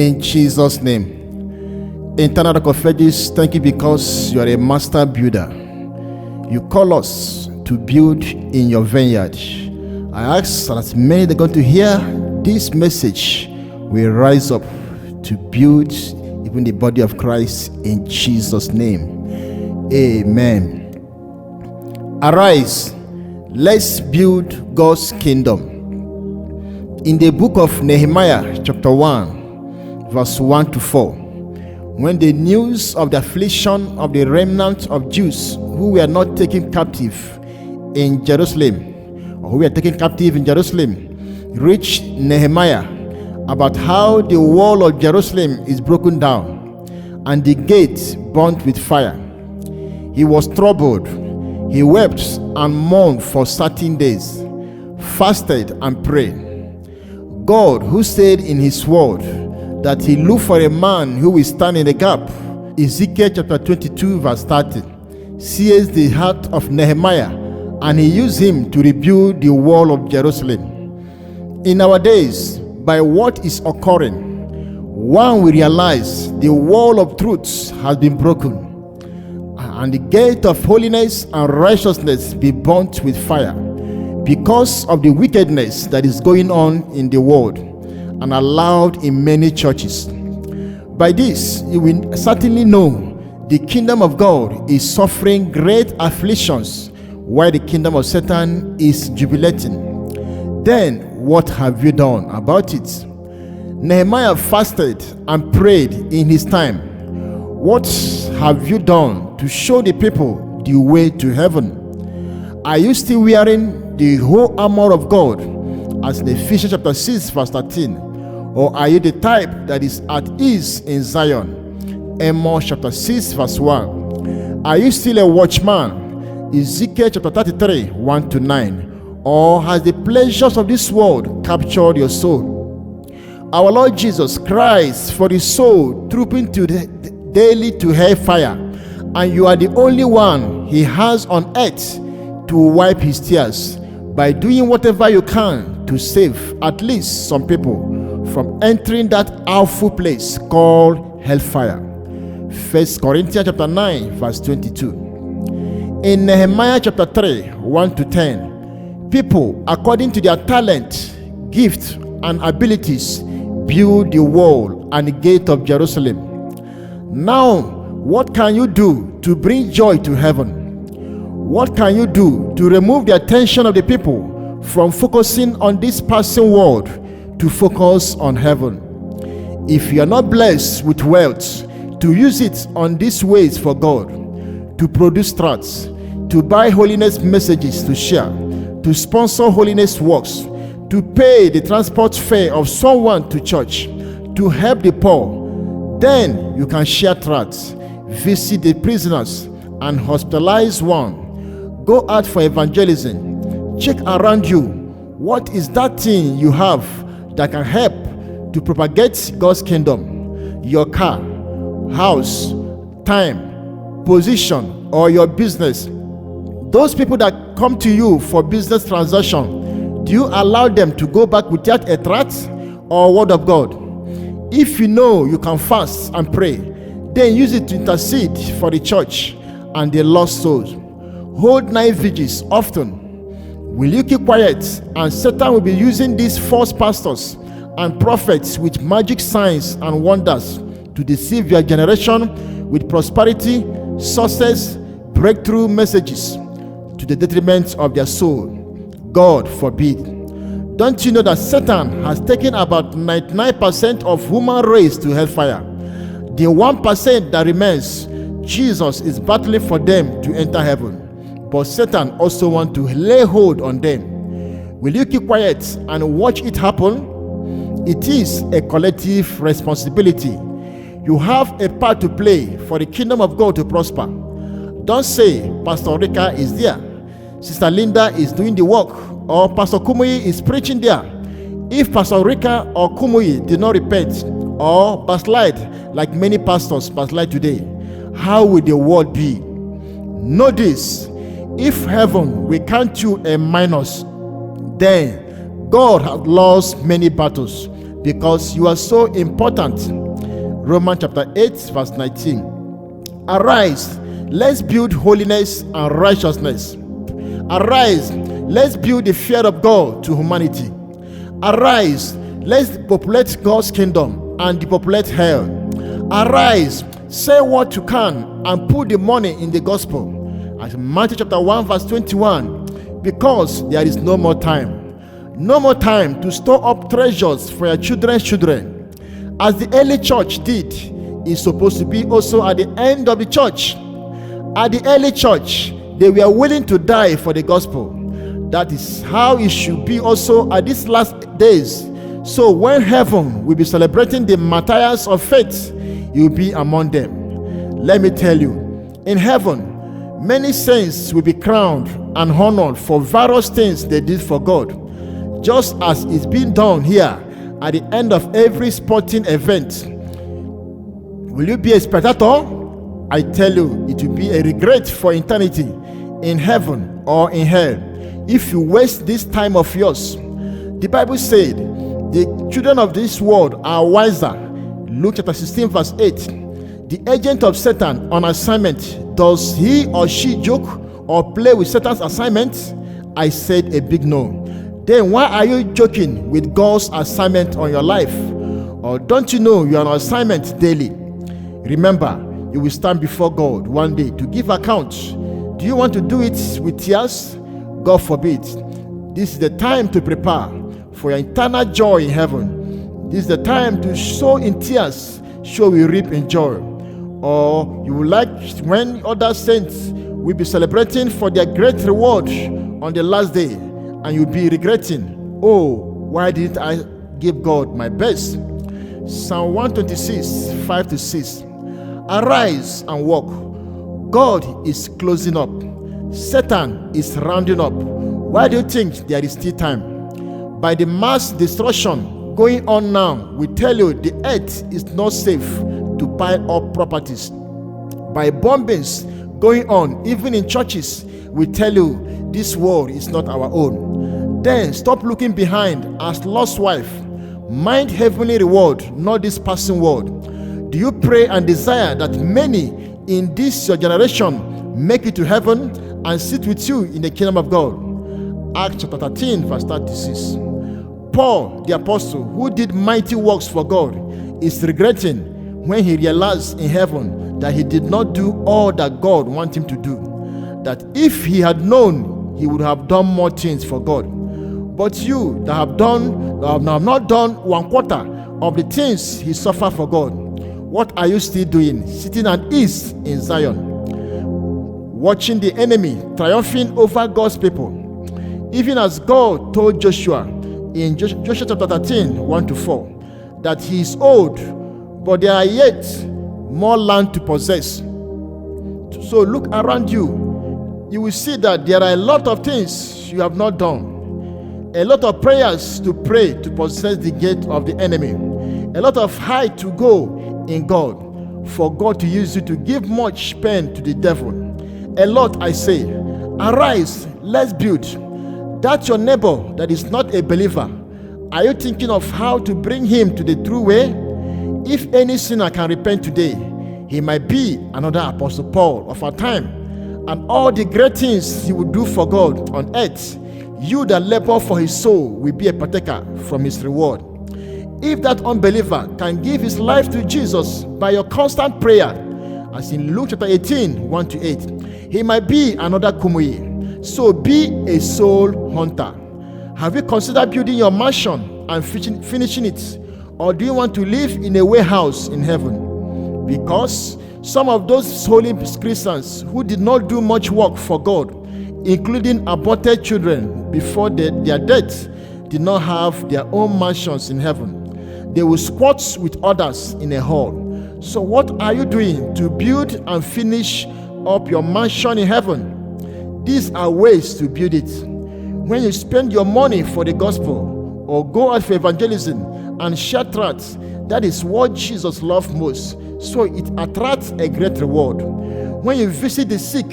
in Jesus' name. Eternal Rock of Ages, thank you because you are a master builder. You call us to build in your vineyard. I ask that as many that are going to hear this message will rise up to build even the body of Christ in Jesus' name. Amen. Arise, let's build God's kingdom. In the book of Nehemiah, chapter 1, verse 1 to 4, when the news of the affliction of the remnant of Jews who were not taken captive in Jerusalem, or who were taken captive in Jerusalem, reached Nehemiah about how the wall of Jerusalem is broken down and the gates burnt with fire, he was troubled. He wept and mourned for certain days, fasted and prayed. God, who said in his word that he looked for a man who will stand in the gap, Ezekiel chapter 22 verse 30, sees the heart of Nehemiah, and he used him to rebuild the wall of Jerusalem. In our days, by what is occurring, one will realize the wall of truth has been broken, and the gate of holiness and righteousness be burnt with fire, because of the wickedness that is going on in the world and allowed in many churches. By this, you will certainly know the kingdom of God is suffering great afflictions, while the kingdom of Satan is jubilating. Then, what have you done about it? Nehemiah fasted and prayed in his time. What have you done to show the people the way to heaven? Are you still wearing the whole armor of God, as in Ephesians chapter 6 verse 13? Or are you the type that is at ease in Zion? Amos chapter 6 verse 1. Are you still a watchman? Ezekiel chapter 33 1 to 9. Or has the pleasures of this world captured your soul? Our Lord Jesus cries for his soul trooping daily to hellfire, and you are the only one he has on earth to wipe his tears by doing whatever you can to save at least some people from entering that awful place called hellfire. 1 Corinthians chapter 9 verse 22. In Nehemiah chapter 3 1 to 10, people according to their talent, gift and abilities build the wall and the gate of Jerusalem. Now, what can you do to bring joy to heaven? What can you do to remove the attention of the people from focusing on this passing world to focus on heaven? If you are not blessed with wealth, to use it on these ways for God, to produce tracts, to buy holiness messages to share, to sponsor holiness works, to pay the transport fare of someone to church, to help the poor, then you can share tracts, visit the prisoners and hospitalize one. Go out for evangelism. Check around you. What is that thing you have that can help to propagate God's kingdom? Your car, house, time, position, or your business. Those people that come to you for business transaction, do you allow them to go back without a tract or word of God? If you know you can fast and pray, then use it to intercede for the church and the lost souls. Hold night vigils often. Will you keep quiet, and Satan will be using these false pastors and prophets with magic signs and wonders to deceive your generation with prosperity, success, breakthrough messages to the detriment of their soul? God forbid. Don't you know that Satan has taken about 99% of human race to hellfire? The 1% that remains, Jesus is battling for them to enter heaven. But Satan also wants to lay hold on them. Will you keep quiet and watch it happen? It is a collective responsibility. You have a part to play for the kingdom of God to prosper. Don't say Pastor Rika is there, Sister Linda is doing the work, or Pastor Kumuyi is preaching there. If Pastor Rika or Kumuyi did not repent or backslide like many pastors backslide today, how will the world be? Know this: if heaven will count you a minus, then God has lost many battles because you are so important. Romans chapter 8 verse 19. Arise, let's build holiness and righteousness. Arise, let's build the fear of God to humanity. Arise, let's populate God's kingdom and depopulate hell. Arise, say what you can and put the money in the gospel. As Matthew chapter 1 verse 21, because there is no more time. No more time to store up treasures for your children's children. As the early church did, is supposed to be also at the end of the church. At the early church, they were willing to die for the gospel. That is how it should be also at these last days. So when heaven will be celebrating the martyrs of faith, you'll be among them. Let me tell you, in heaven, many saints will be crowned and honored for various things they did for God, just as it's been done here at the end of every sporting event. Will you be a spectator? I tell you, it will be a regret for eternity in heaven or in hell if you waste this time of yours. The Bible said the children of this world are wiser. Luke chapter 16 verse 8. The agent of Satan on assignment, does he or she joke or play with Satan's assignment? I said a big no. Then why are you joking with God's assignment on your life? Or don't you know you are on assignment daily? Remember, you will stand before God one day to give account. Do you want to do it with tears? God forbid. This is the time to prepare for your eternal joy in heaven. This is the time to sow in tears, so we reap in joy. Or you would like when other saints will be celebrating for their great reward on the last day, and you'll be regretting, oh, why didn't I give God my best? Psalm 126, 5-6. Arise and walk. God is closing up. Satan is rounding up. Why do you think there is still time? By the mass destruction going on now, we tell you the earth is not safe to pile up properties. By bombings going on, even in churches, we tell you this world is not our own. Then stop looking behind as lost wife. Mind heavenly reward, not this passing world. Do you pray and desire that many in this your generation make it to heaven and sit with you in the kingdom of God? Acts chapter 13 verse 36. Paul the apostle, who did mighty works for God, is regretting when he realized in heaven that he did not do all that God wanted him to do. That if he had known, he would have done more things for God. But you that have not done 1/4 of the things he suffered for God, what are you still doing, sitting at ease in Zion, watching the enemy triumphing over God's people? Even as God told Joshua in Joshua chapter 13, 1-4, that he is old, but there are yet more land to possess. So look around you. You will see that there are a lot of things you have not done. A lot of prayers to pray to possess the gate of the enemy. A lot of height to go in God, for God to use you to give much pain to the devil. A lot, I say. Arise, let's build. That your neighbor that is not a believer, are you thinking of how to bring him to the true way? If any sinner can repent today, he might be another Apostle Paul of our time, and all the great things he would do for God on earth. You that labor for his soul will be a partaker from his reward. If that unbeliever can give his life to Jesus by your constant prayer, as in Luke chapter 18, 1-8, he might be another Kumuyi. So be a soul hunter. Have you considered building your mansion and finishing it? Or do you want to live in a warehouse in heaven? Because some of those holy Christians who did not do much work for God, including aborted children before their death, did not have their own mansions in heaven. They will squat with others in a hall. So what are you doing to build and finish up your mansion in heaven? These are ways to build it. When you spend your money for the gospel or go out for evangelism and share tracts, that is what Jesus loved most. So it attracts a great reward. When you visit the sick,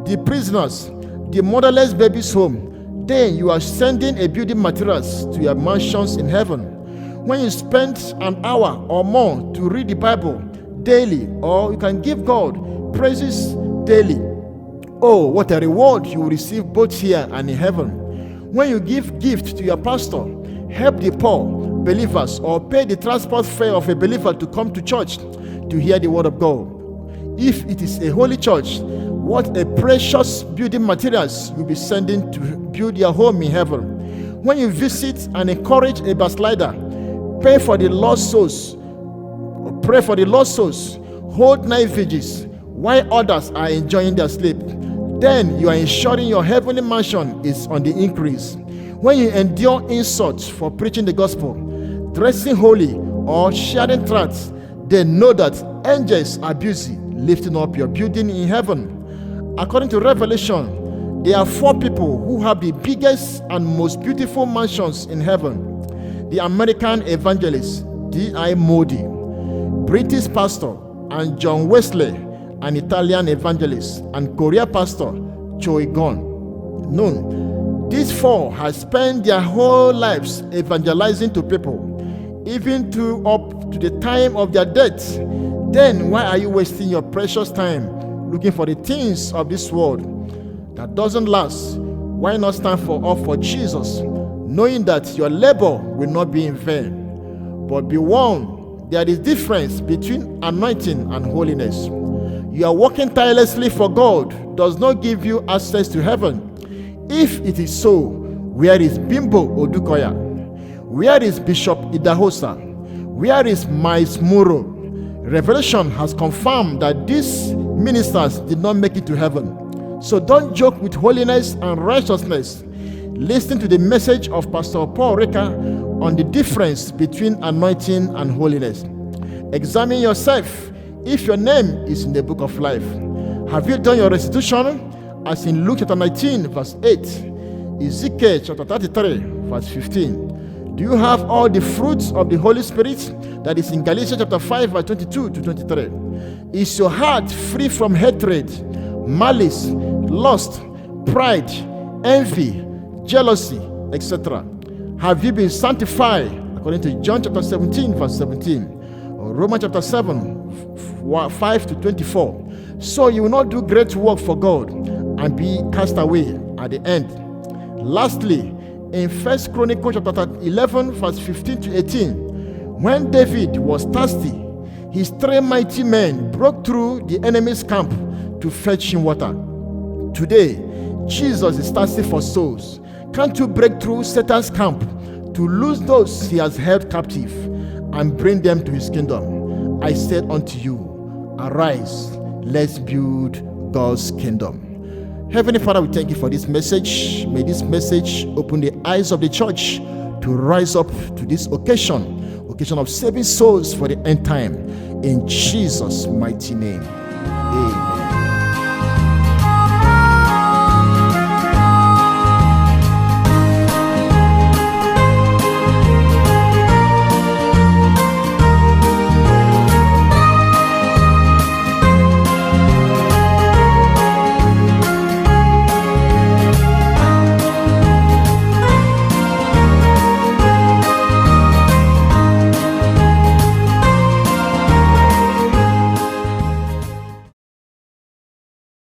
the prisoners, the motherless babies' home, then you are sending a building materials to your mansions in heaven. When you spend an hour or more to read the Bible daily, or you can give God praises daily, oh, what a reward you will receive both here and in heaven. When you give gift to your pastor, help the poor believers, or pay the transport fare of a believer to come to church to hear the word of God. If it is a holy church, what a precious building materials you'll be sending to build your home in heaven. When you visit and encourage a backslider, pray for the lost souls, hold night vigils while others are enjoying their sleep. Then you are ensuring your heavenly mansion is on the increase. When you endure insults for preaching the gospel, dressing holy, or sharing tracts, then know that angels are busy lifting up your building in heaven. According to Revelation, there are 4 people who have the biggest and most beautiful mansions in heaven: the American evangelist D.I. Moody, British pastor, and John Wesley, an Italian evangelist, and Korea pastor Choi Gon. Noon, these 4 have spent their whole lives evangelizing to people, even to up to the time of their death. Then why are you wasting your precious time looking for the things of this world that doesn't last? Why not stand up for Jesus, knowing that your labor will not be in vain? But be warned, there is difference between anointing and holiness. You are working tirelessly for God does not give you access to heaven. If it is so, where is Bimbo Odukoya? Where is Bishop Idahosa? Where is Miles Muro? Revelation has confirmed that these ministers did not make it to heaven. So don't joke with holiness and righteousness. Listen to the message of Pastor Paul Reka on the difference between anointing and holiness. Examine yourself if your name is in the book of life. Have you done your restitution as in Luke chapter 19 verse 8, Ezekiel chapter 33 verse 15? Do you have all the fruits of the Holy Spirit that is in Galatians chapter 5 verse 22 to 23? Is your heart free from hatred, malice, lust, pride, envy, jealousy, etc.? Have you been sanctified according to John chapter 17 verse 17, or Romans chapter 7 5 to 24? So you will not do great work for God and be cast away at the end. Lastly, in 1 Chronicles chapter 11 verse 15 to 18, when David was thirsty, his 3 mighty men broke through the enemy's camp to fetch him water. Today, Jesus is thirsty for souls. Can't you break through Satan's camp to lose those he has held captive and bring them to his kingdom? I said unto you, arise, let's build God's kingdom. Heavenly Father, we thank you for this message. May this message open the eyes of the church to rise up to this occasion of saving souls for the end time. In Jesus' mighty name.